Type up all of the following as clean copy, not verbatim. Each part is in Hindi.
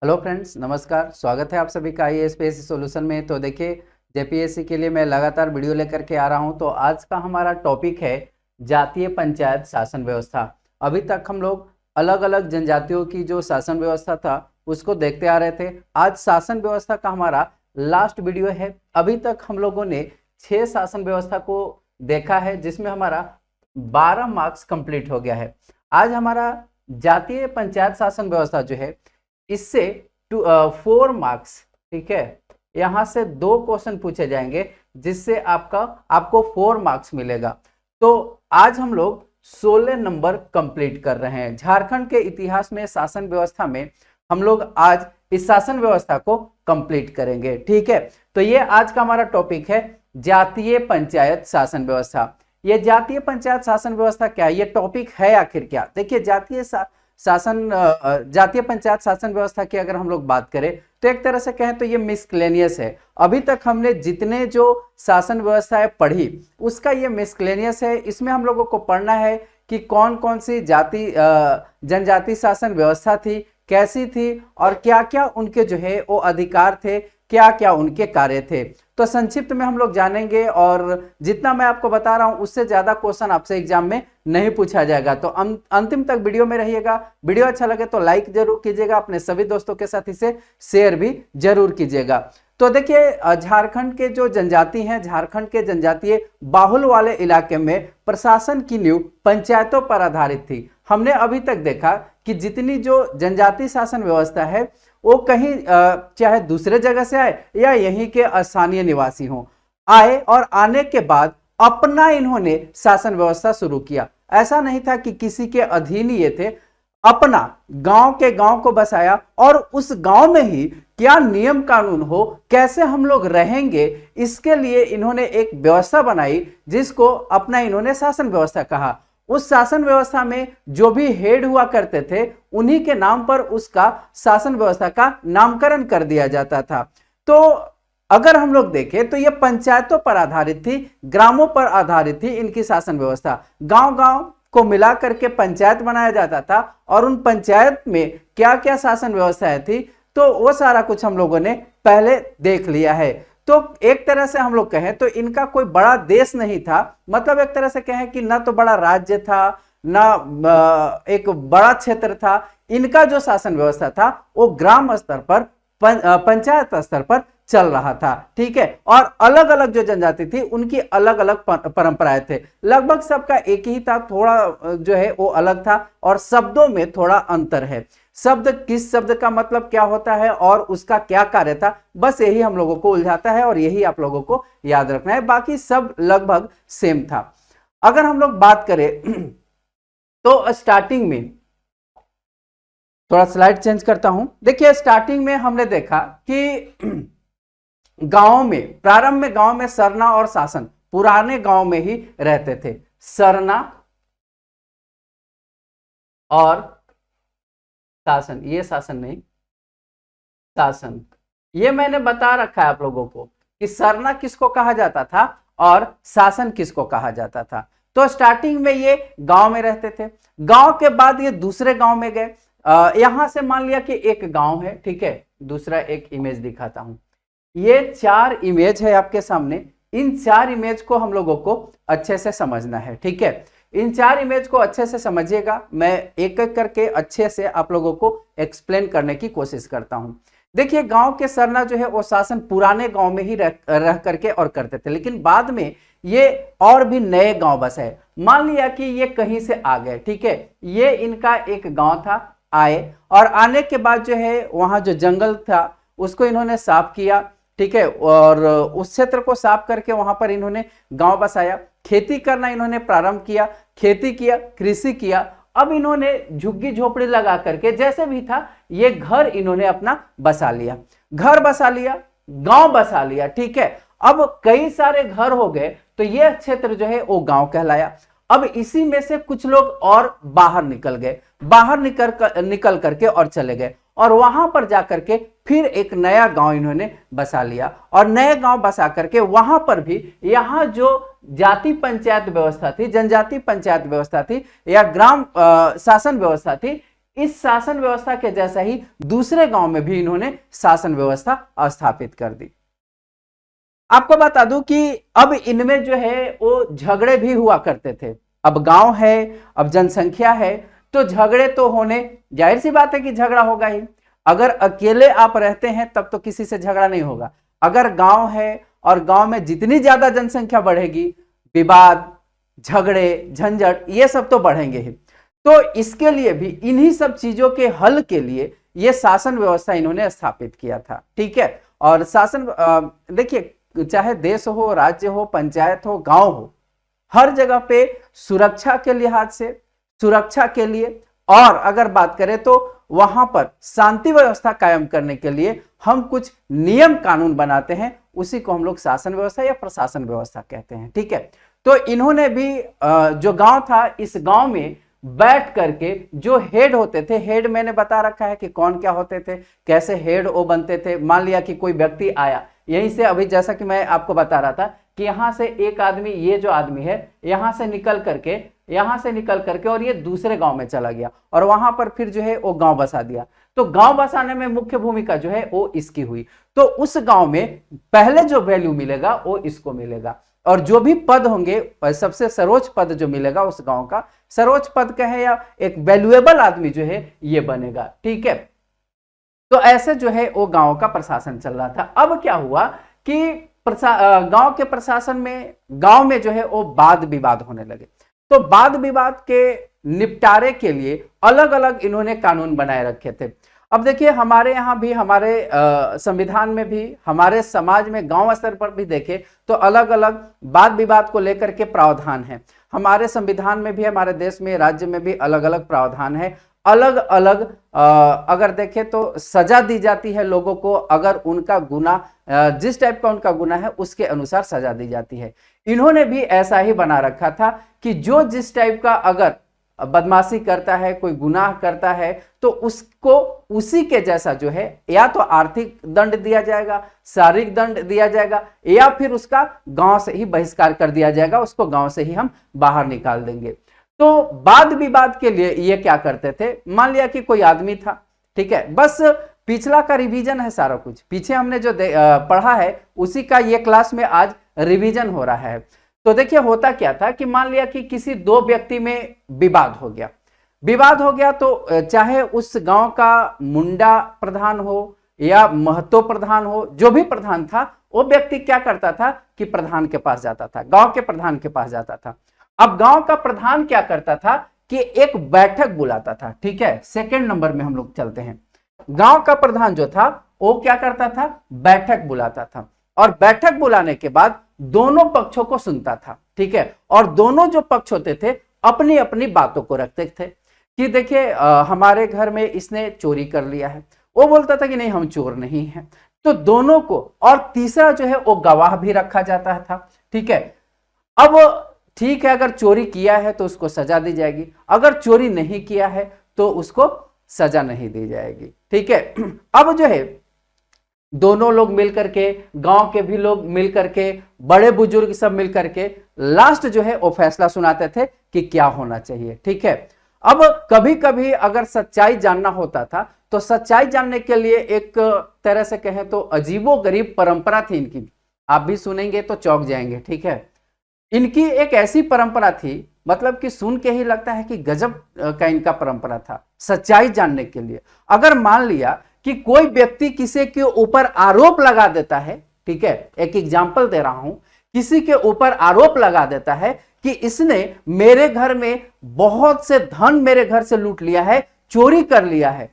हेलो फ्रेंड्स, नमस्कार। स्वागत है आप सभी का आईएएस सॉल्यूशन में। तो देखिए, जेपीएससी के लिए मैं लगातार वीडियो लेकर के आ रहा हूं। तो आज का हमारा टॉपिक है जातीय पंचायत शासन व्यवस्था। अभी तक हम लोग अलग अलग जनजातियों की जो शासन व्यवस्था था उसको देखते आ रहे थे। आज शासन व्यवस्था का हमारा लास्ट वीडियो है। अभी तक हम लोगों ने 6 शासन व्यवस्था को देखा है, जिसमें हमारा 12 मार्क्स कंप्लीट हो गया है। आज हमारा जातीय पंचायत शासन व्यवस्था जो है, इससे 4 मार्क्स, ठीक है, यहां से 2 क्वेश्चन पूछे जाएंगे, जिससे आपको 4 मार्क्स मिलेगा। तो आज हम लोग 16 नंबर कंप्लीट कर रहे हैं। झारखंड के इतिहास में शासन व्यवस्था में हम लोग आज इस शासन व्यवस्था को कंप्लीट करेंगे, ठीक है। तो ये आज का हमारा टॉपिक है, जातीय पंचायत शासन व्यवस्था। ये जातीय पंचायत शासन व्यवस्था क्या है, ये टॉपिक है आखिर क्या। देखिए, जातीय पंचायत शासन व्यवस्था की अगर हम लोग बात करें तो एक तरह से कहें तो ये मिसक्लेनियस है। अभी तक हमने जितने जो शासन व्यवस्थाएं पढ़ी उसका ये मिसक्लेनियस है। इसमें हम लोगों को पढ़ना है कि कौन कौन सी जनजाति शासन व्यवस्था थी, कैसी थी, और क्या क्या उनके जो है वो अधिकार थे, क्या क्या उनके कार्य थे। तो संक्षिप्त में हम लोग जानेंगे, और जितना मैं आपको बता रहा हूं उससे ज्यादा क्वेश्चन आपसे एग्जाम में नहीं पूछा जाएगा। तो अंतिम तक वीडियो में रहिएगा। वीडियो अच्छा लगे तो लाइक जरूर कीजिएगा, अपने सभी दोस्तों के साथ इसे शेयर भी जरूर कीजिएगा। तो देखिए, झारखंड के जो जनजाति हैं, झारखंड के जनजातीय बाहुल वाले इलाके में प्रशासन की नींव पंचायतों पर आधारित थी। हमने अभी तक देखा कि जितनी जो जनजाति शासन व्यवस्था है वो कहीं चाहे दूसरे जगह से आए या यहीं के स्थानीय निवासी हों, आए और आने के बाद अपना इन्होंने शासन व्यवस्था शुरू किया। ऐसा नहीं था कि किसी के अधीन ही ये थे, अपना गांव के गांव को बसाया, और उस गांव में ही क्या नियम कानून हो, कैसे हम लोग रहेंगे, इसके लिए इन्होंने एक व्यवस्था बनाई, जिसको अपना इन्होंने शासन व्यवस्था कहा। उस शासन व्यवस्था में जो भी हेड हुआ करते थे, उन्हीं के नाम पर उसका शासन व्यवस्था का नामकरण कर दिया जाता था। तो अगर हम लोग देखें तो ये पंचायतों पर आधारित थी, ग्रामों पर आधारित थी इनकी शासन व्यवस्था। गांव गांव को मिला करके पंचायत बनाया जाता था, और उन पंचायत में क्या क्या शासन व्यवस्थाएं थी, तो वो सारा कुछ हम लोगों ने पहले देख लिया है। तो एक तरह से हम लोग कहें तो इनका कोई बड़ा देश नहीं था। मतलब एक तरह से कहें कि ना तो बड़ा राज्य था, ना एक बड़ा क्षेत्र था। इनका जो शासन व्यवस्था था वो ग्राम स्तर पर, पंचायत स्तर पर चल रहा था, ठीक है। और अलग अलग जो जनजाति थी उनकी अलग अलग परंपराएं थे। लगभग सबका एक ही था, थोड़ा जो है वो अलग था, और शब्दों में थोड़ा अंतर है। शब्द, किस शब्द का मतलब क्या होता है और उसका क्या कार्य था, बस यही हम लोगों को उलझाता है, और यही आप लोगों को याद रखना है। बाकी सब लगभग सेम था। अगर हम लोग बात करें तो स्टार्टिंग में, थोड़ा स्लाइड चेंज करता हूं। देखिए, स्टार्टिंग में हमने देखा कि गांव में, प्रारंभ में गांव में सरना और शासन पुराने गांव में ही रहते थे। सरना और शासन, ये शासन नहीं, शासन, ये मैंने बता रखा है आप लोगों को कि सरना किसको कहा जाता था और शासन किसको कहा जाता था। तो स्टार्टिंग में ये गांव में रहते थे। गांव के बाद ये दूसरे गांव में गए। यहां से मान लिया कि एक गांव है, ठीक है। दूसरा एक इमेज दिखाता हूं। ये 4 इमेज है आपके सामने। इन 4 इमेज को हम लोगों को अच्छे से समझना है, ठीक है। इन 4 इमेज को अच्छे से समझिएगा। मैं एक एक करके अच्छे से आप लोगों को एक्सप्लेन करने की कोशिश करता हूं। देखिए, गांव के सरना जो है वो शासन पुराने गांव में ही रह करके और करते थे, लेकिन बाद में ये और भी नए गांव बसाए। मान लिया कि ये कहीं से आ गए, ठीक है। ये इनका एक गांव था, आए, और आने के बाद जो है वहां जो जंगल था उसको इन्होंने साफ किया, ठीक है। और उस क्षेत्र को साफ करके वहां पर इन्होंने गांव बसाया। खेती करना इन्होंने प्रारंभ किया, खेती किया, कृषि किया। अब इन्होंने झुग्गी झोपड़ी लगा करके, जैसे भी था, ये घर इन्होंने अपना बसा लिया, घर बसा लिया, गांव बसा लिया, ठीक है। अब कई सारे घर हो गए तो ये क्षेत्र जो है वो गांव कहलाया। अब इसी में से कुछ लोग और बाहर निकल गए, बाहर निकल करके और चले गए, और वहां पर जाकर के फिर एक नया गांव इन्होंने बसा लिया, और नए गांव बसा करके वहां पर भी यहां जो जाति पंचायत व्यवस्था थी, जनजाति पंचायत व्यवस्था थी, या ग्राम शासन व्यवस्था थी, इस शासन व्यवस्था के जैसा ही दूसरे गांव में भी इन्होंने शासन व्यवस्था स्थापित कर दी। आपको बता दूं कि अब इनमें जो है वो झगड़े भी हुआ करते थे। अब गांव है, अब जनसंख्या है, तो झगड़े तो होने, जाहिर सी बात है कि झगड़ा होगा ही। अगर अकेले आप रहते हैं तब तो किसी से झगड़ा नहीं होगा। अगर गांव है और गांव में जितनी ज्यादा जनसंख्या बढ़ेगी, विवाद, झगड़े, झंझट ये सब तो बढ़ेंगे ही। तो इसके लिए भी, इन्हीं सब चीजों के हल के लिए ये शासन व्यवस्था इन्होंने स्थापित किया था। ठीक है। और शासन देखिए, चाहे देश हो, राज्य हो, पंचायत हो, गांव हो, हर जगह पे सुरक्षा के लिहाज से, सुरक्षा के लिए, और अगर बात करें तो वहां पर शांति व्यवस्था कायम करने के लिए हम कुछ नियम कानून बनाते हैं, उसी को हम लोग शासन व्यवस्था या प्रशासन व्यवस्था कहते हैं। ठीक है। तो इन्होंने भी जो गांव था, इस गांव में बैठ करके जो हेड होते थे, हेड मैंने बता रखा है कि कौन क्या होते थे, कैसे हेड वो बनते थे। मान लिया कि कोई व्यक्ति आया, यहीं से अभी जैसा कि मैं आपको बता रहा था कि यहां से एक आदमी, ये जो आदमी है, यहां से निकल करके और ये दूसरे गांव में चला गया और वहां पर फिर जो है वो गांव बसा दिया। तो गांव बसाने में मुख्य भूमिका जो है वो इसकी हुई। तो उस गांव में पहले जो वैल्यू मिलेगा वो इसको मिलेगा, और जो भी पद होंगे, सबसे सर्वोच्च पद जो मिलेगा उस गांव का, सर्वोच्च पद कहे या एक वैल्यूएबल आदमी जो है ये बनेगा। ठीक है। तो ऐसे जो है वो गांव का प्रशासन चल रहा था। अब क्या हुआ कि गांव के प्रशासन में, गांव में जो है वो वाद विवाद होने लगे। तो वाद विवाद के निपटारे के लिए अलग अलग इन्होंने कानून बनाए रखे थे। अब देखिए, हमारे यहाँ भी, हमारे संविधान में भी, हमारे समाज में, गांव स्तर पर भी देखें तो अलग अलग वाद विवाद को लेकर के प्रावधान है। हमारे संविधान में भी, हमारे देश में, राज्य में भी अलग अलग प्रावधान है। अलग अलग अगर देखें तो सजा दी जाती है लोगों को, अगर उनका गुनाह, जिस टाइप का उनका गुनाह है उसके अनुसार सजा दी जाती है। इन्होंने भी ऐसा ही बना रखा था कि जो जिस टाइप का अगर बदमाशी करता है, कोई गुनाह करता है, तो उसको उसी के जैसा जो है या तो आर्थिक दंड दिया जाएगा, शारीरिक दंड दिया जाएगा, या फिर उसका गांव से ही बहिष्कार कर दिया जाएगा, उसको गांव से ही हम बाहर निकाल देंगे। तो वाद विवाद के लिए ये क्या करते थे, मान लिया कि कोई आदमी था, ठीक है, बस पिछला का रिवीजन है, सारा कुछ पीछे हमने जो पढ़ा है उसी का ये क्लास में आज रिवीजन हो रहा है। तो देखिए होता क्या था कि मान लिया कि किसी दो व्यक्ति में विवाद हो गया, तो चाहे उस गांव का मुंडा प्रधान हो या महतो प्रधान हो, जो भी प्रधान था, वो व्यक्ति क्या करता था कि प्रधान के पास जाता था, गांव के प्रधान के पास जाता था। अब गांव का प्रधान क्या करता था कि एक बैठक बुलाता था। ठीक है, सेकंड नंबर में हम लोग चलते हैं। गांव का प्रधान जो था वो क्या करता था, बैठक बुलाता था, और बैठक बुलाने के बाद दोनों पक्षों को सुनता था। ठीक है, और दोनों जो पक्ष होते थे अपनी अपनी बातों को रखते थे कि देखिए हमारे घर में इसने चोरी कर लिया है, वो बोलता था कि नहीं हम चोर नहीं हैं। तो दोनों को, और तीसरा जो है वो गवाह भी रखा जाता था। ठीक है, अब ठीक है, अगर चोरी किया है तो उसको सजा दी जाएगी, अगर चोरी नहीं किया है तो उसको सजा नहीं दी जाएगी। ठीक है, अब जो है दोनों लोग मिलकर के, गांव के भी लोग मिलकर के, बड़े बुजुर्ग सब मिलकर के लास्ट जो है वो फैसला सुनाते थे कि क्या होना चाहिए। ठीक है, अब कभी कभी अगर सच्चाई जानना होता था तो सच्चाई जानने के लिए एक तरह से कहें तो अजीबोगरीब परंपरा थी इनकी, आप भी सुनेंगे तो चौंक जाएंगे। ठीक है, इनकी एक ऐसी परंपरा थी, मतलब कि सुन के ही लगता है कि गजब का इनका परंपरा था सच्चाई जानने के लिए। अगर मान लिया कि कोई व्यक्ति किसी के ऊपर आरोप लगा देता है, ठीक है, एक एग्जांपल दे रहा हूं, किसी के ऊपर आरोप लगा देता है कि इसने मेरे घर में बहुत से धन मेरे घर से लूट लिया है, चोरी कर लिया है,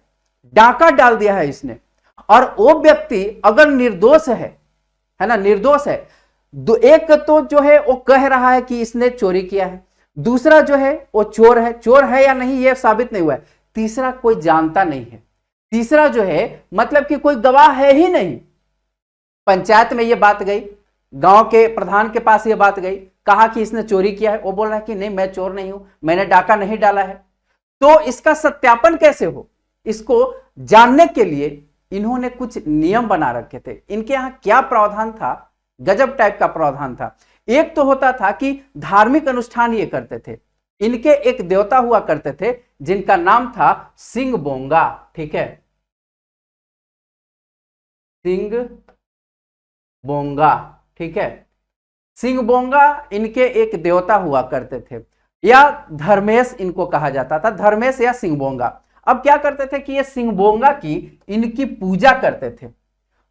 डाका डाल दिया है इसने, और वो व्यक्ति अगर निर्दोष है ना, निर्दोष है, एक तो जो है वो कह रहा है कि इसने चोरी किया है, दूसरा जो है वो चोर है या नहीं ये साबित नहीं हुआ है, तीसरा कोई जानता नहीं है, तीसरा जो है मतलब कि कोई गवाह है ही नहीं। पंचायत में ये बात गई, गांव के प्रधान के पास ये बात गई, कहा कि इसने चोरी किया है, वो बोल रहा है कि नहीं मैं चोर नहीं हूं, मैंने डाका नहीं डाला है। तो इसका सत्यापन कैसे हो, इसको जानने के लिए इन्होंने कुछ नियम बना रखे थे। इनके यहां क्या प्रावधान था, गजब टाइप का प्रावधान था। एक तो होता था कि धार्मिक अनुष्ठान ये करते थे, इनके एक देवता हुआ करते थे जिनका नाम था सिंह बोंगा। ठीक है, सिंह बोंगा। ठीक है, सिंह बोंगा इनके एक देवता हुआ करते थे, या धर्मेश इनको कहा जाता था, धर्मेश या सिंह बोंगा। अब क्या करते थे कि ये सिंह बोंगा की इनकी पूजा करते थे।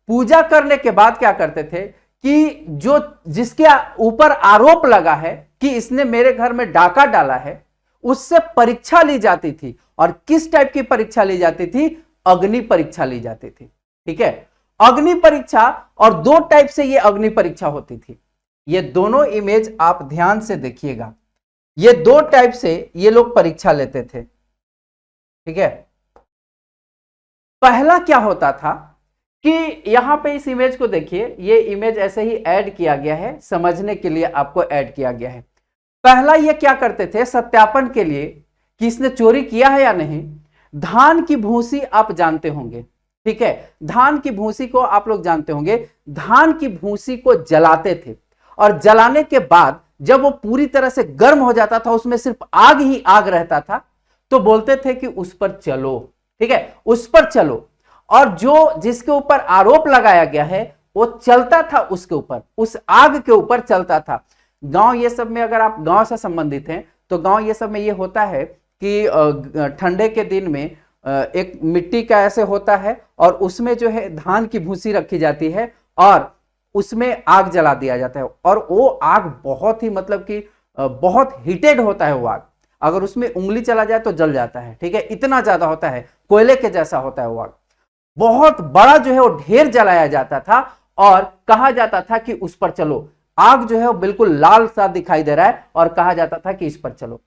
पूजा करने के बाद क्या करते थे कि जो जिसके ऊपर आरोप लगा है कि इसने मेरे घर में डाका डाला है, उससे परीक्षा ली जाती थी। और किस टाइप की परीक्षा ली जाती थी? अग्नि परीक्षा ली जाती थी। ठीक है, अग्नि परीक्षा, और दो टाइप से ये अग्नि परीक्षा होती थी। ये दोनों इमेज आप ध्यान से देखिएगा, ये दो टाइप से ये लोग परीक्षा लेते थे। ठीक है, पहला क्या होता था कि यहां पे इस इमेज को देखिए, ये इमेज ऐसे ही ऐड किया गया है, समझने के लिए आपको ऐड किया गया है। पहला ये क्या करते थे सत्यापन के लिए कि इसने चोरी किया है या नहीं, धान की भूसी आप जानते होंगे। ठीक है, धान की भूसी को आप लोग जानते होंगे, धान की भूसी को जलाते थे, और जलाने के बाद जब वो पूरी तरह से गर्म हो जाता था, उसमें सिर्फ आग ही आग रहता था, तो बोलते थे कि उस पर चलो। ठीक है, उस पर चलो, और जो जिसके ऊपर आरोप लगाया गया है वो चलता था, उसके ऊपर, उस आग के ऊपर चलता था। गांव ये सब में, अगर आप गांव से संबंधित हैं तो गांव ये सब में ये होता है कि ठंडे के दिन में एक मिट्टी का ऐसे होता है, और उसमें जो है धान की भूसी रखी जाती है, और उसमें आग जला दिया जाता है। और वो आग बहुत ही, मतलब कि बहुत हीटेड होता है वो आग, अगर उसमें उंगली चला जाए तो जल जाता है। ठीक है, इतना ज्यादा होता है, कोयले के जैसा होता है वो आग, बहुत बड़ा जो है वो ढेर जलाया जाता था, और कहा जाता था कि उस पर चलो। आग जो है वो बिल्कुल लाल सा दिखाई दे रहा है, और कहा जाता था कि इस पर चलो।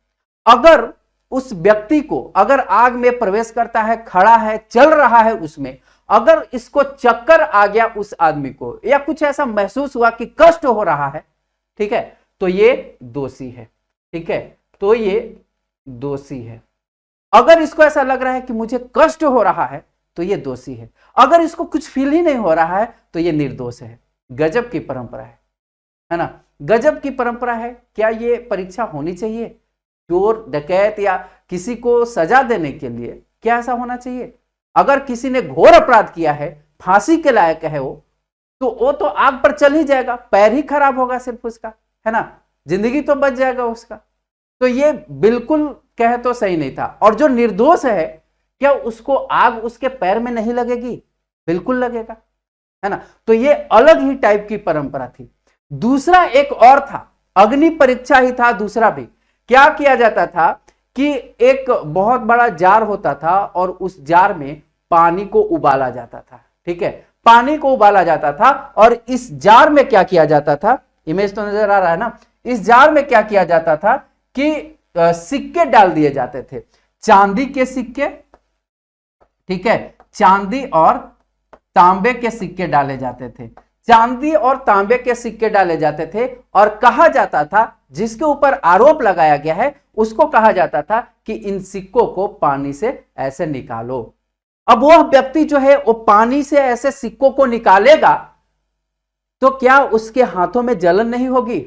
अगर उस व्यक्ति को, अगर आग में प्रवेश करता है, खड़ा है, चल रहा है उसमें, अगर इसको चक्कर आ गया उस आदमी को, या कुछ ऐसा महसूस हुआ कि कष्ट हो रहा है, ठीक है, तो ये दोषी है। ठीक है, तो ये दोषी है। अगर इसको ऐसा लग रहा है कि मुझे कष्ट हो रहा है तो ये दोषी है। अगर इसको कुछ फील ही नहीं हो रहा है तो ये निर्दोष है। गजब की परंपरा है ना, गजब की परंपरा है। क्या ये परीक्षा होनी चाहिए? चोर डकैत या किसी को सजा देने के लिए क्या ऐसा होना चाहिए? अगर किसी ने घोर अपराध किया है, फांसी के लायक है वो तो आग पर चल ही जाएगा, पैर ही खराब होगा सिर्फ उसका, है ना, जिंदगी तो बच जाएगा उसका। तो ये बिल्कुल कहे तो सही नहीं था। और जो निर्दोष है, क्या उसको आग उसके पैर में नहीं लगेगी? बिल्कुल लगेगा, है ना। तो ये अलग ही टाइप की परंपरा थी। दूसरा एक और था, अग्नि परीक्षा ही था दूसरा भी। क्या किया जाता था कि एक बहुत बड़ा जार होता था, और उस जार में पानी को उबाला जाता था। ठीक है, पानी को उबाला जाता था, और इस जार में क्या किया जाता था, इमेज तो नजर आ रहा है ना, इस जार में क्या किया जाता था कि सिक्के डाल दिए जाते थे, चांदी के सिक्के। ठीक है, चांदी और तांबे के सिक्के डाले जाते थे, चांदी और तांबे के सिक्के डाले जाते थे, और कहा जाता था, जिसके ऊपर आरोप लगाया गया है उसको कहा जाता था कि इन सिक्कों को पानी से ऐसे निकालो। अब वह व्यक्ति जो है वो पानी से ऐसे सिक्कों को निकालेगा तो क्या उसके हाथों में जलन नहीं होगी?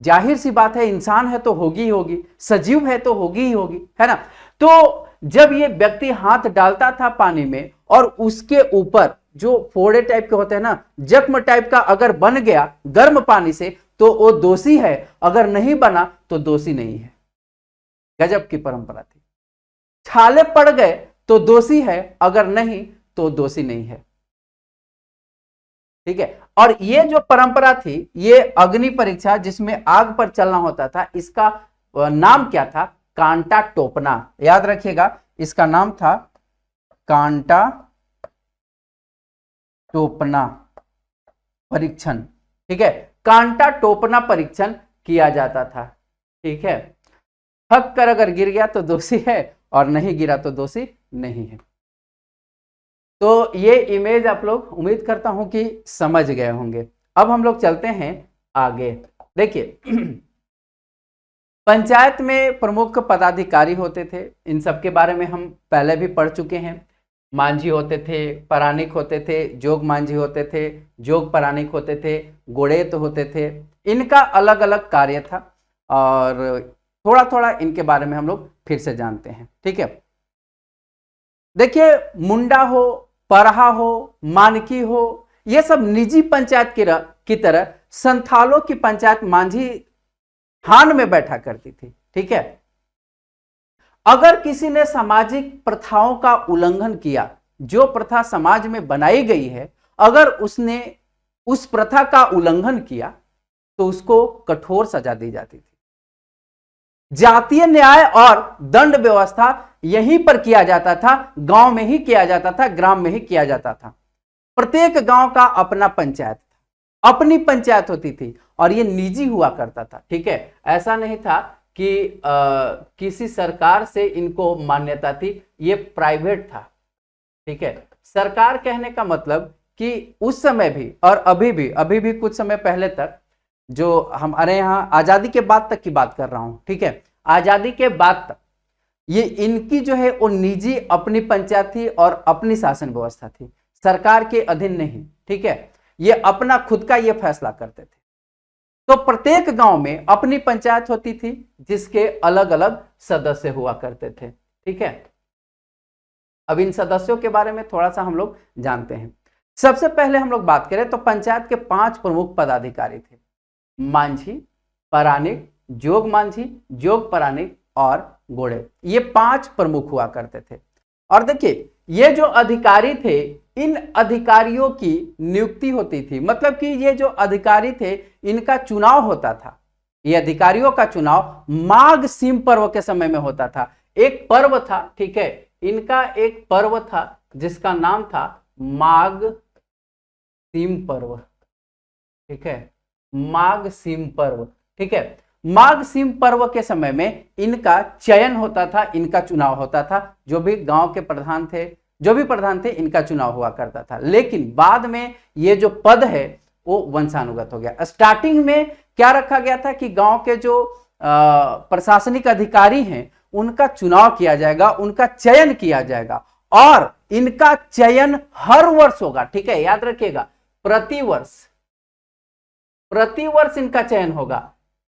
जाहिर सी बात है, इंसान है तो होगी ही होगी, सजीव है तो होगी ही होगी, है ना। तो जब ये व्यक्ति हाथ डालता था पानी में, और उसके ऊपर जो फोड़े टाइप के होते हैं ना, जख्म टाइप का अगर बन गया गर्म पानी से, तो वो दोषी है, अगर नहीं बना तो दोषी नहीं है। गजब की परंपरा थी। छाले पड़ गए तो दोषी है, अगर नहीं तो दोषी नहीं है। ठीक है, और ये जो परंपरा थी, ये अग्नि परीक्षा जिसमें आग पर चलना होता था, इसका नाम क्या था? कांटा टोपना। याद रखिएगा, इसका नाम था कांटा टोपना परीक्षण। ठीक है, कांटा टोपना परीक्षण किया जाता था। ठीक है, थक कर अगर गिर गया तो दोषी है, और नहीं गिरा तो दोषी नहीं है। तो ये इमेज आप लोग उम्मीद करता हूं कि समझ गए होंगे। अब हम लोग चलते हैं आगे। देखिए, पंचायत में प्रमुख पदाधिकारी होते थे, इन सब के बारे में हम पहले भी पढ़ चुके हैं। मांझी होते थे, परानिक होते थे, जोग मांझी होते थे, जोग परानिक होते थे, गोड़ेत होते थे। इनका अलग अलग कार्य था, और थोड़ा थोड़ा इनके बारे में हम लोग फिर से जानते हैं। ठीक है, देखिए मुंडा हो, परहा हो, मानकी हो, ये सब निजी पंचायत की तरह संथालों की पंचायत मांझी थान में बैठा करती थी। ठीक है, अगर किसी ने सामाजिक प्रथाओं का उल्लंघन किया, जो प्रथा समाज में बनाई गई है, अगर उसने उस प्रथा का उल्लंघन किया तो उसको कठोर सजा दी जाती थी। जातीय न्याय और दंड व्यवस्था यहीं पर किया जाता था, गांव में ही किया जाता था, ग्राम में ही किया जाता था। प्रत्येक गांव का अपना पंचायत था, अपनी पंचायत होती थी और ये निजी हुआ करता था। ठीक है, ऐसा नहीं था कि किसी सरकार से इनको मान्यता थी, ये प्राइवेट था। ठीक है, सरकार कहने का मतलब कि उस समय भी और अभी भी कुछ समय पहले तक, जो हमारे यहाँ आजादी के बाद तक की बात कर रहा हूं, ठीक है, आजादी के बाद तक ये इनकी जो है वो निजी अपनी पंचायत थी और अपनी शासन व्यवस्था थी, सरकार के अधीन नहीं। ठीक है, ये अपना खुद का ये फैसला करते थे। तो प्रत्येक गांव में अपनी पंचायत होती थी जिसके अलग अलग सदस्य हुआ करते थे। ठीक है, अब इन सदस्यों के बारे में थोड़ा सा हम लोग जानते हैं। सबसे पहले हम लोग बात करें तो पंचायत के 5 प्रमुख पदाधिकारी थे, मांझी, परानिक, जोग मांझी, जोग परानिक और गोड़े। ये 5 प्रमुख हुआ करते थे। और देखिए ये जो अधिकारी थे, इन अधिकारियों की नियुक्ति होती थी, मतलब कि ये जो अधिकारी थे इनका चुनाव होता था। ये अधिकारियों का चुनाव माघ सिम पर्व के समय में होता था। एक पर्व था, ठीक है, इनका एक पर्व था जिसका नाम था माघ सिम पर्व। ठीक है, माघ सिम पर्व। ठीक है, माघ सिम पर्व के समय में इनका चयन होता था, इनका चुनाव होता था। जो भी गांव के प्रधान थे, जो भी प्रधान थे, इनका चुनाव हुआ करता था। लेकिन बाद में ये जो पद है वो वंशानुगत हो गया। स्टार्टिंग में क्या रखा गया था कि गांव के जो प्रशासनिक अधिकारी हैं उनका चुनाव किया जाएगा, उनका चयन किया जाएगा और इनका चयन हर वर्ष होगा। ठीक है, याद रखिएगा, प्रतिवर्ष इनका चयन होगा।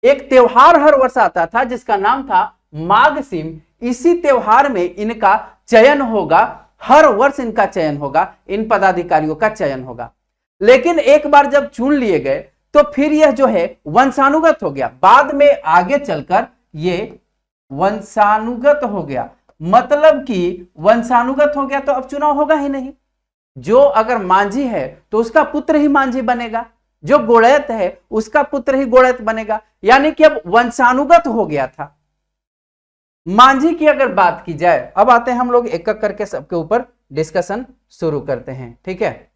एक त्योहार हर वर्ष आता था जिसका नाम था माघ सिम। इसी त्योहार में इनका चयन होगा, हर वर्ष इनका चयन होगा, इन पदाधिकारियों का चयन होगा। लेकिन एक बार जब चुन लिए गए तो फिर यह जो है वंशानुगत हो गया। बाद में आगे चलकर ये वंशानुगत हो गया, मतलब कि वंशानुगत हो गया तो अब चुनाव होगा ही नहीं। जो अगर मांझी है तो उसका पुत्र ही मांझी बनेगा, जो गोड़ैत है उसका पुत्र ही गोड़ैत बनेगा, यानी कि अब वंशानुगत हो गया था। मांझी की अगर बात की जाए, अब आते हैं हम लोग एक एक करके सबके ऊपर डिस्कशन शुरू करते हैं। ठीक है,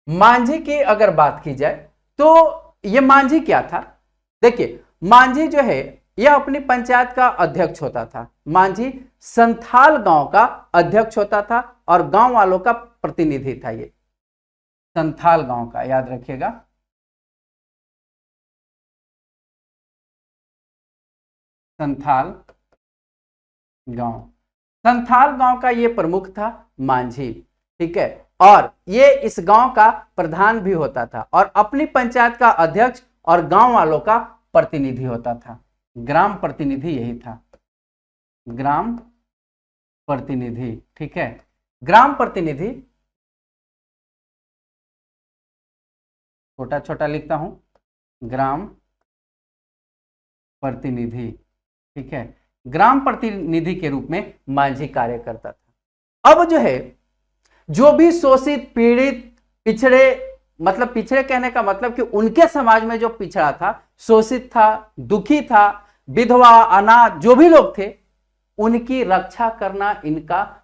मांझी की अगर बात की जाए तो ये मांझी क्या था? देखिए, मांझी जो है यह अपनी पंचायत का अध्यक्ष होता था। मांझी संथाल गांव का अध्यक्ष होता था और गांव वालों का प्रतिनिधि था। ये संथाल गांव का, याद रखिएगा, संथाल गांव, संथाल गांव का ये प्रमुख था मांझी। ठीक है, और ये इस गांव का प्रधान भी होता था और अपनी पंचायत का अध्यक्ष और गांव वालों का प्रतिनिधि होता था। ग्राम प्रतिनिधि यही था, ग्राम प्रतिनिधि। ठीक है, ग्राम प्रतिनिधि, छोटा छोटा लिखता हूं, ग्राम प्रतिनिधि। ठीक है, ग्राम प्रतिनिधि के रूप में मांझी कार्य करता था। अब जो है, जो भी शोषित, पीड़ित, पिछड़े, मतलब पिछड़े कहने का मतलब कि उनके समाज में जो पिछड़ा था, शोषित था, दुखी था, विधवा, अनाथ, जो भी लोग थे, उनकी रक्षा करना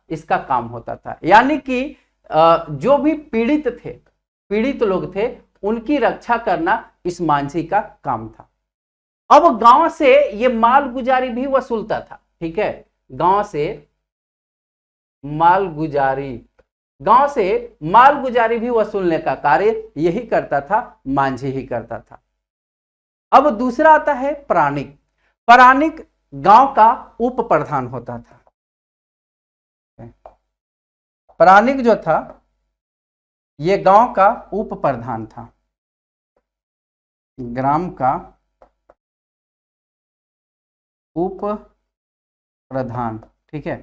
इसका काम होता था। यानी कि जो भी पीड़ित थे, पीड़ित लोग थे, उनकी रक्षा करना इस मांझी का काम था। अब गांव से ये माल गुजारी भी वसूलता था। ठीक है, गांव से माल गुजारी भी वसूलने का कार्य यही करता था, मांझी ही करता था। अब दूसरा आता है परानिक। परानिक गांव का उप प्रधान होता था। परानिक जो था ये गांव का उप प्रधान था, ग्राम का उप प्रधान, ठीक है।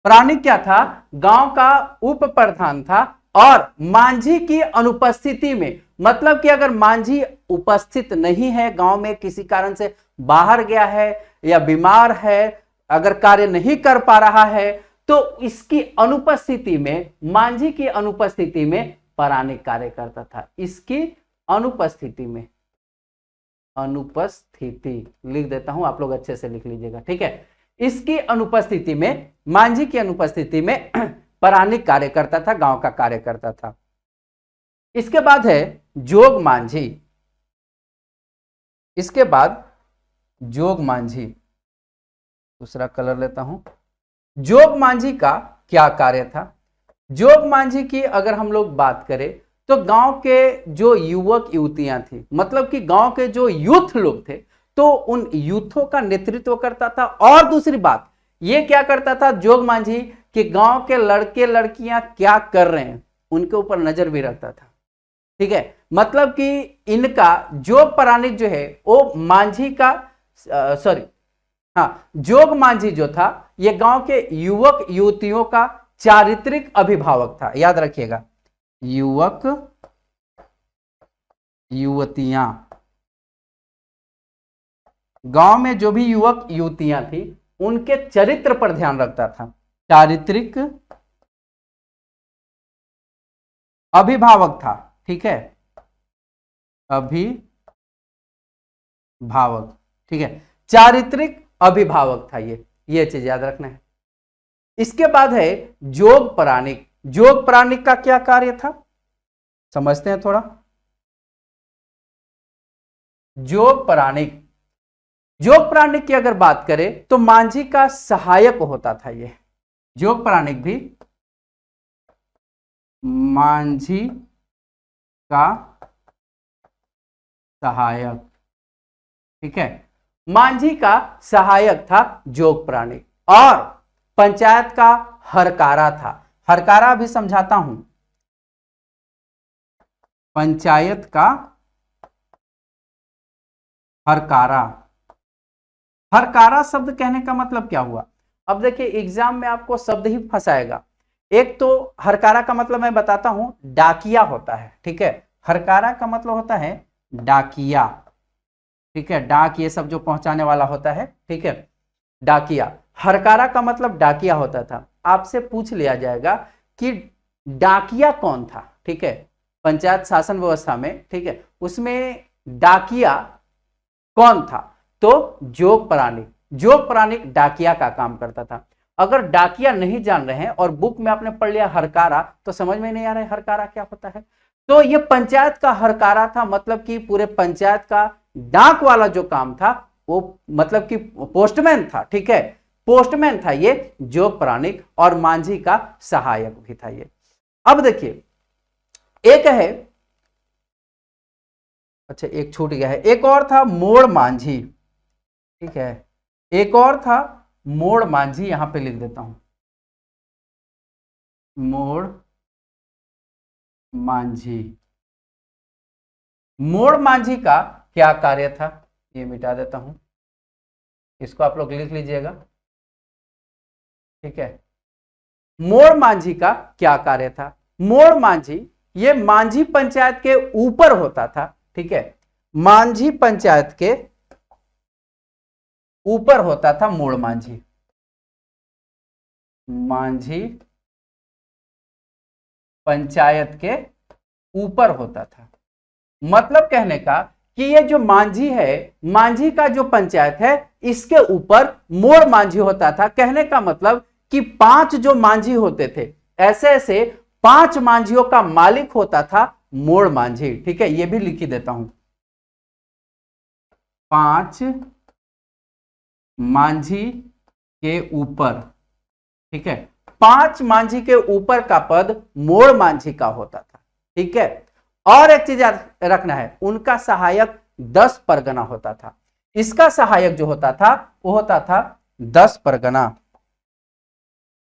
प्राणिक क्या था, गांव का उप प्रधान था और मांझी की अनुपस्थिति में, मतलब कि अगर मांझी उपस्थित नहीं है गांव में, किसी कारण से बाहर गया है या बीमार है, अगर कार्य नहीं कर पा रहा है, तो इसकी अनुपस्थिति में, मांझी की अनुपस्थिति में प्राणिक कार्य करता था। इसकी अनुपस्थिति में, अनुपस्थिति लिख देता हूं, आप लोग अच्छे से लिख लीजिएगा, ठीक है। इसकी अनुपस्थिति में, मांझी की अनुपस्थिति में प्राणिक कार्य करता था, गांव का कार्य करता था। इसके बाद है जोग मांझी। इसके बाद जोग मांझी, दूसरा कलर लेता हूं। जोग मांझी का क्या कार्य था? जोग मांझी की अगर हम लोग बात करें तो गांव के जो युवक युवतियां थी, मतलब कि गांव के जो यूथ लोग थे, तो उन यूथों का नेतृत्व करता था। और दूसरी बात ये क्या करता था जोग मांझी, कि गांव के लड़के लड़कियां क्या कर रहे हैं उनके ऊपर नजर भी रखता था, ठीक है। मतलब कि इनका जोग प्राणिक जो है वो मांझी का जोग मांझी जो था ये गांव के युवक युवतियों का चारित्रिक अभिभावक था, याद रखिएगा। युवक युवतियां, गांव में जो भी युवक युवतियां थी उनके चरित्र पर ध्यान रखता था, चारित्रिक अभिभावक था, ठीक है, अभिभावक, ठीक है, चारित्रिक अभिभावक था ये चीज याद रखना है। इसके बाद है जोग प्राणिक। जोग प्राणिक का क्या कार्य था समझते हैं थोड़ा। जोग प्राणिक, जोग प्राणिक की अगर बात करें तो मांझी का सहायक होता था। ये जोग प्राणिक भी मांझी का सहायक, ठीक है, मांझी का सहायक था जोग प्राणिक। और पंचायत का हरकारा था। हरकारा भी समझाता हूं। पंचायत का हरकारा, हरकारा शब्द कहने का मतलब क्या हुआ? अब देखिए एग्जाम में आपको शब्द ही फंसाएगा। एक तो हरकारा का मतलब मैं बताता हूं, डाकिया होता है, ठीक है। हरकारा का मतलब होता है डाकिया, ठीक है, डाक ये सब जो पहुंचाने वाला होता है, ठीक है, डाकिया। हरकारा का मतलब डाकिया होता था। आपसे पूछ लिया जाएगा कि डाकिया कौन था, ठीक है, पंचायत शासन व्यवस्था में, ठीक है, उसमें डाकिया कौन था? तो जोग प्राणिक। जोग प्राणिक डाकिया का काम करता था। अगर डाकिया नहीं जान रहे हैं और बुक में आपने पढ़ लिया हरकारा, तो समझ में नहीं आ रहा है हरकारा क्या होता है। तो ये पंचायत का हरकारा था, मतलब कि पूरे पंचायत का डाक वाला जो काम था वो, मतलब कि पोस्टमैन था, ठीक है, पोस्टमैन था ये जोग प्राणिक। और मांझी का सहायक भी था ये। अब देखिए एक है, अच्छा एक छूट गया है, एक और था मोड़ मांझी, ठीक है, एक और था मोड़ मांझी, यहां पे लिख देता हूं, मोड़ मांझी। मोड़ मांझी का क्या कार्य था ये मिटा देता हूं, इसको आप लोग लिख लीजिएगा, ठीक है। मोड़ मांझी का क्या कार्य था? मोड़ मांझी ये मांझी पंचायत के ऊपर होता था, ठीक है, मांझी पंचायत के ऊपर होता था मोड़ मांझी। मांझी पंचायत के ऊपर होता था। मतलब कहने का कि ये जो मांझी है, मांझी का जो पंचायत है, इसके ऊपर मोड़ मांझी होता था। कहने का मतलब कि 5 जो मांझी होते थे, ऐसे ऐसे 5 मांझियों का मालिक होता था मोड़ मांझी, ठीक है, ये भी लिख ही देता हूं। 5 मांझी के ऊपर, ठीक है, 5 मांझी के ऊपर का पद मोड़ मांझी का होता था, ठीक है। और एक चीज याद रखना है, उनका सहायक 10 परगना होता था। इसका सहायक जो होता था वो होता था 10 परगना।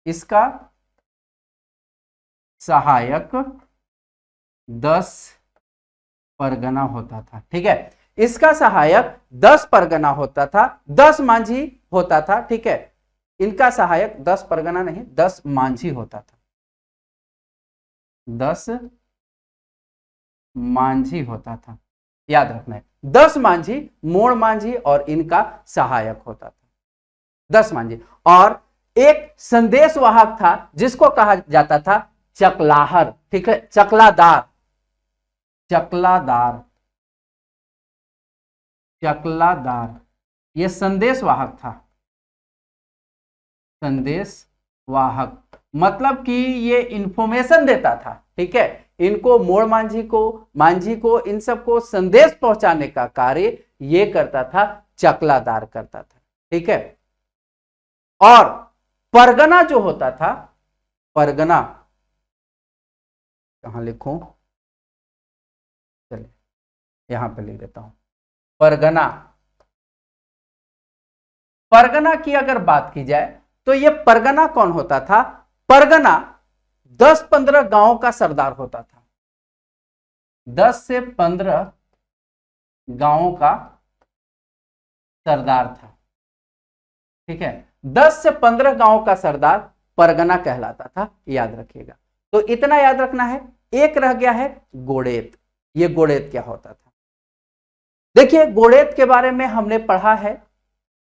इसका सहायक 10 परगना होता था, ठीक है, इसका सहायक 10 परगना होता था। 10 मांझी होता था, ठीक है। इनका सहायक 10 परगना नहीं 10 मांझी होता था, 10 मांझी होता था, याद रखना है। 10 मांझी, मोड़ मांझी और इनका सहायक होता था, 10 मांझी। और एक संदेश वाहक था जिसको कहा जाता था चकलाहर, ठीक है, चकलादार, चकलादार, चकलादार, यह संदेश वाहक था, संदेश वाहक मतलब कि ये इंफॉर्मेशन देता था, ठीक है। इनको मोड़ मांझी को इन सबको संदेश पहुंचाने का कार्य ये करता था, चकलादार करता था, ठीक है। और परगना जो होता था, परगना कहां लिखूं, चलिए यहां पे लिख देता हूं, परगना। परगना की अगर बात की जाए तो ये परगना कौन होता था? परगना 10-15 गांवों का सरदार होता था, 10 से 15 गांवों का सरदार था, ठीक है। 10 से 15 गांवों का सरदार परगना कहलाता था, याद रखिएगा। तो इतना याद रखना है। एक रह गया है गोड़ेत। ये गोड़ेत क्या होता था? देखिए गोड़ेत के बारे में हमने पढ़ा है।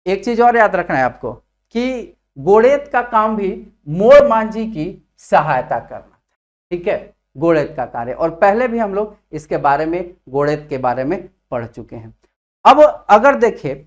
एक चीज और याद रखना है आपको कि गोड़ेत का काम भी मोड़ मांझी की सहायता करना था, ठीक है, गोड़ेत का कार्य। और पहले भी हम लोग इसके बारे में, गोड़ेत के बारे में पढ़ चुके हैं। अब अगर देखें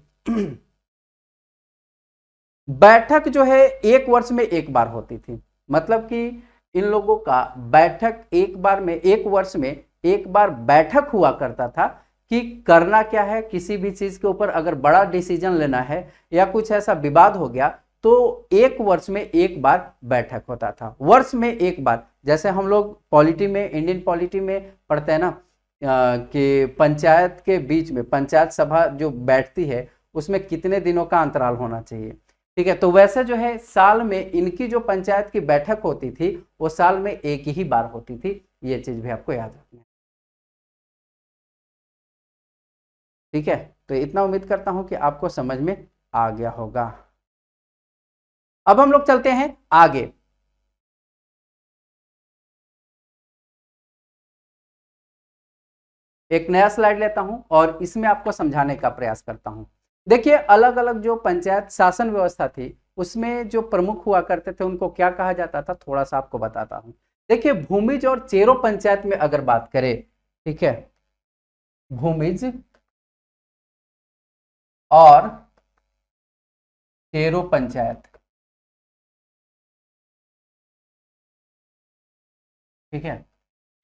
बैठक जो है 1 वर्ष में 1 बार होती थी, मतलब कि इन लोगों का बैठक 1 वर्ष में 1 बार बैठक हुआ करता था कि करना क्या है, किसी भी चीज के ऊपर अगर बड़ा डिसीजन लेना है या कुछ ऐसा विवाद हो गया तो 1 वर्ष में 1 बार बैठक होता था, वर्ष में 1 बार। जैसे हम लोग पॉलिटी में, इंडियन पॉलिटी में पढ़ते हैं ना कि पंचायत के बीच में पंचायत सभा जो बैठती है उसमें कितने दिनों का अंतराल होना चाहिए, ठीक है। तो वैसे जो है साल में इनकी जो पंचायत की बैठक होती थी वो साल में 1 ही बार होती थी। ये चीज भी आपको याद रखना है, ठीक है। तो इतना उम्मीद करता हूं कि आपको समझ में आ गया होगा। अब हम लोग चलते हैं आगे। एक नया स्लाइड लेता हूं और इसमें आपको समझाने का प्रयास करता हूं। देखिए अलग अलग जो पंचायत शासन व्यवस्था थी उसमें जो प्रमुख हुआ करते थे उनको क्या कहा जाता था, थोड़ा सा आपको बताता हूं। देखिए भूमिज और चेरो पंचायत में अगर बात करें, ठीक है, भूमिज और चेरो पंचायत, ठीक है।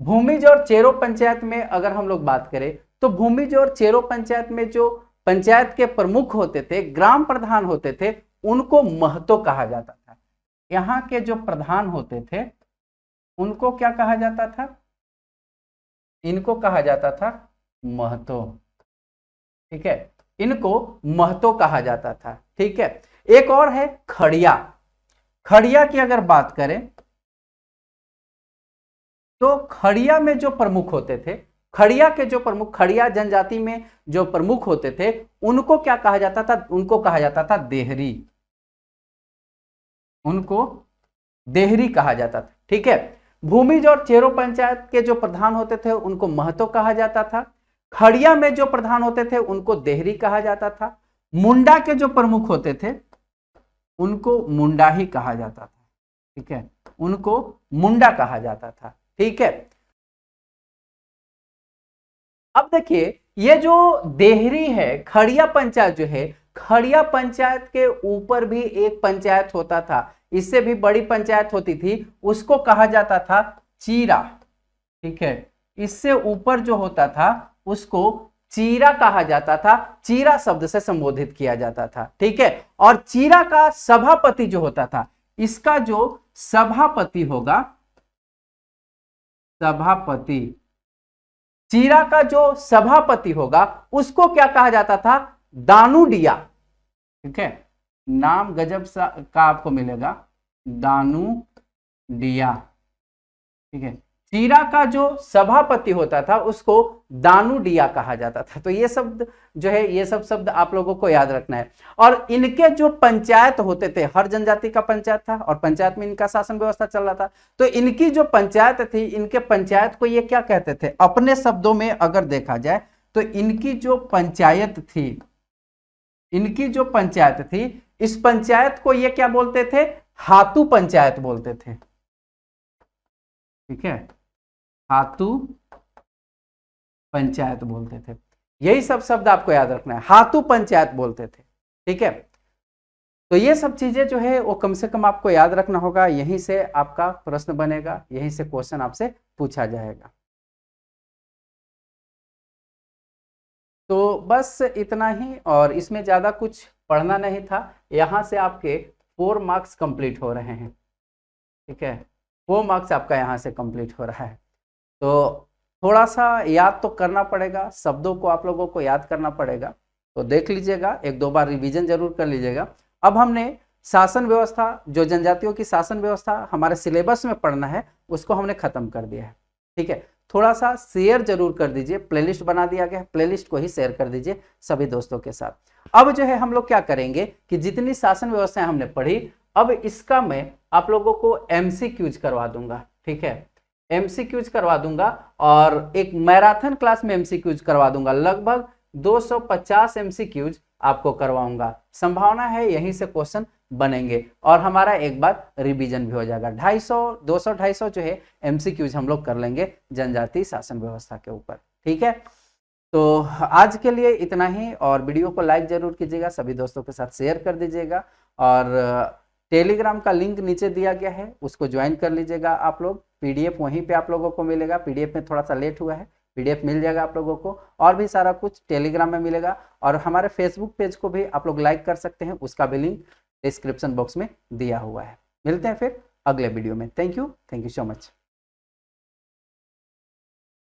भूमिज और चेरो पंचायत में अगर हम लोग बात करें तो भूमिज और चेरो पंचायत में जो पंचायत के प्रमुख होते थे, ग्राम प्रधान होते थे, उनको महतो कहा जाता था। यहाँ के जो प्रधान होते थे उनको क्या कहा जाता था? इनको कहा जाता था महतो, ठीक है, इनको महतो कहा जाता था, ठीक है। एक और है खड़िया। खड़िया की अगर बात करें तो खड़िया में जो प्रमुख होते थे, खड़िया के जो प्रमुख, खड़िया जनजाति में जो प्रमुख होते थे उनको क्या कहा जाता था? उनको कहा जाता था देहरी, उनको देहरी कहा जाता था, ठीक है। भूमिज और चेरो पंचायत के जो प्रधान होते थे उनको महतो कहा जाता था। खड़िया में जो प्रधान होते थे उनको देहरी कहा जाता था। मुंडा के जो प्रमुख होते थे उनको मुंडा ही कहा जाता था, ठीक है, उनको मुंडा कहा जाता था, ठीक है। अब देखिए ये जो देहरी है, खड़िया पंचायत जो है, खड़िया पंचायत के ऊपर भी एक पंचायत होता था, इससे भी बड़ी पंचायत होती थी, उसको कहा जाता था चीरा, ठीक है। इससे ऊपर जो होता था उसको चीरा कहा जाता था, चीरा शब्द से संबोधित किया जाता था, ठीक है। और चीरा का सभापति जो होता था, इसका जो सभापति होगा, सभापति, चीरा का जो सभापति होगा उसको क्या कहा जाता था? दानुडिया, ठीक है, नाम गजब सा का आपको मिलेगा, दानुडिया, ठीक है। चीरा का जो सभापति होता था उसको दानुडिया कहा जाता था। तो ये शब्द जो है, ये सब शब्द आप लोगों को याद रखना है। और इनके जो पंचायत होते थे, हर जनजाति का पंचायत था और पंचायत में इनका शासन व्यवस्था चल रहा था। तो इनकी जो पंचायत थी, इनके पंचायत को ये क्या कहते थे, अपने शब्दों में अगर देखा जाए तो इनकी जो पंचायत थी, इनकी जो पंचायत थी, इस पंचायत को ये क्या बोलते थे, हातू पंचायत बोलते थे। ठीक है, हातू पंचायत बोलते थे। यही सब शब्द आपको याद रखना है, हातू पंचायत बोलते थे। ठीक है, तो ये सब चीजें जो है वो कम से कम आपको याद रखना होगा। यहीं से आपका प्रश्न बनेगा, यहीं से क्वेश्चन आपसे पूछा जाएगा। तो बस इतना ही, और इसमें ज्यादा कुछ पढ़ना नहीं था। यहां से आपके 4 मार्क्स कंप्लीट हो रहे हैं। ठीक है, 4 मार्क्स आपका यहां से कंप्लीट हो रहा है। तो थोड़ा सा याद तो करना पड़ेगा, शब्दों को आप लोगों को याद करना पड़ेगा। तो देख लीजिएगा, 1-2 बार रिवीजन जरूर कर लीजिएगा। अब हमने शासन व्यवस्था, जो जनजातियों की शासन व्यवस्था हमारे सिलेबस में पढ़ना है, उसको हमने खत्म कर दिया है। ठीक है, थोड़ा सा शेयर जरूर कर दीजिए, प्लेलिस्ट बना दिया गया है, प्लेलिस्ट को ही शेयर कर दीजिए सभी दोस्तों के साथ। अब जो है हम लोग क्या करेंगे कि जितनी शासन व्यवस्थाएं हमने पढ़ी, अब इसका मैं आप लोगों को एमसीक्यूज करवा दूंगा। ठीक है, एमसीक्यूज करवा दूंगा, और एक मैराथन क्लास में एमसीक्यूज करवा दूंगा। लगभग 250 एमसीक्यूज आपको करवाऊंगा। संभावना है यहीं से क्वेश्चन बनेंगे, और हमारा एक बार रिवीजन भी हो जाएगा। 200-250 जो है एमसीक्यूज हम लोग कर लेंगे जनजाति शासन व्यवस्था के ऊपर। ठीक है, तो आज के लिए इतना ही, और वीडियो को लाइक जरूर कीजिएगा, सभी दोस्तों के साथ शेयर कर दीजिएगा, और टेलीग्राम का लिंक नीचे दिया गया है, उसको ज्वाइन कर लीजिएगा आप लोग। पीडीएफ वहीं पे आप लोगों को मिलेगा। पीडीएफ में थोड़ा सा लेट हुआ है, पीडीएफ मिल जाएगा आप लोगों को, और भी सारा कुछ टेलीग्राम में मिलेगा। और हमारे फेसबुक पेज को भी आप लोग लाइक कर सकते हैं, उसका भी लिंक डिस्क्रिप्शन बॉक्स में दिया हुआ है। मिलते हैं फिर अगले वीडियो में। Thank you so much.